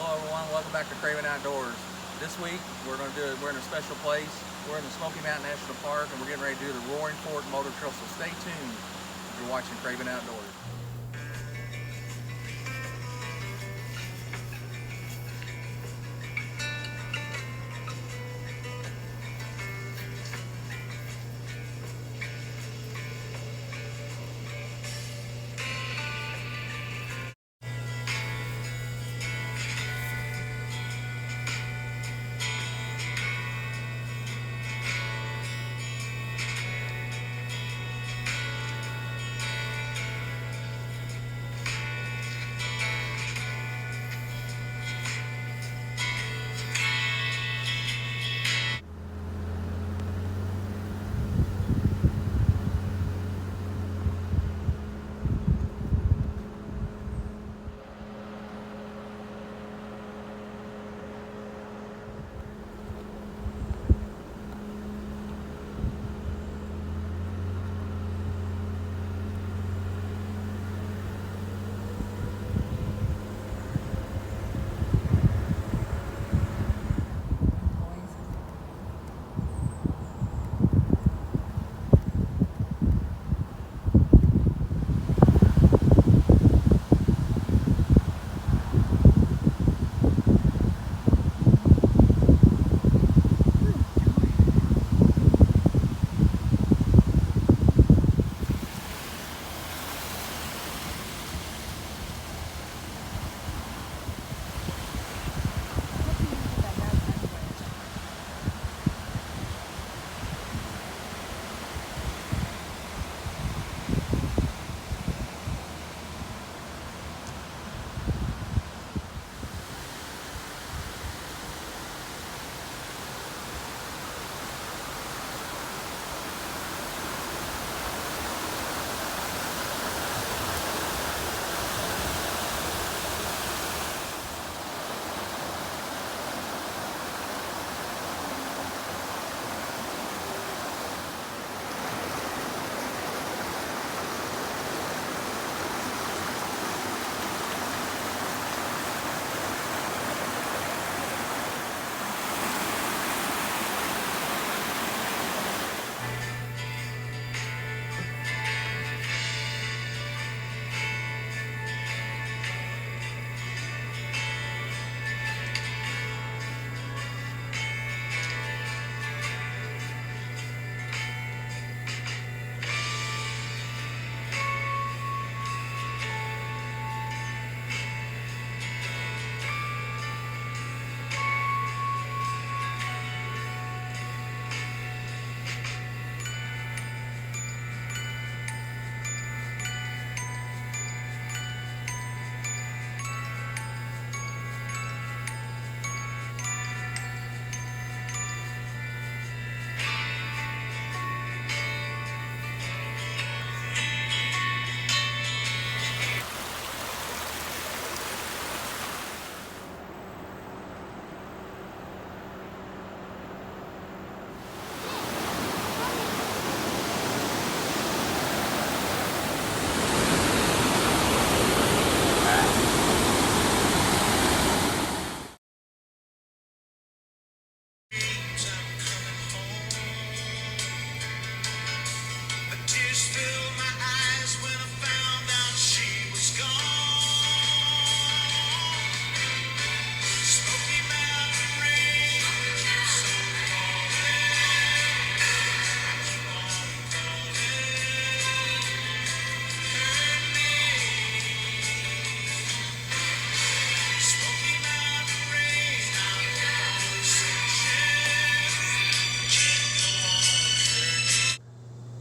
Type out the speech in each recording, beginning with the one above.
Hello everyone, welcome back to Craven Outdoors. This week we're in a special place. We're in the Smoky Mountain National Park and we're getting ready to do the Roaring Fork Motor Trail, so stay tuned if you're watching Craven Outdoors.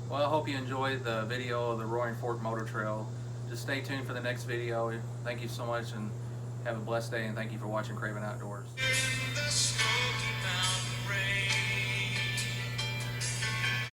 Well, I hope you enjoyed the video of the Roaring Fork Motor Trail. Just stay tuned for the next video. Thank you so much and have a blessed day, and thank you for watching Craven Outdoors.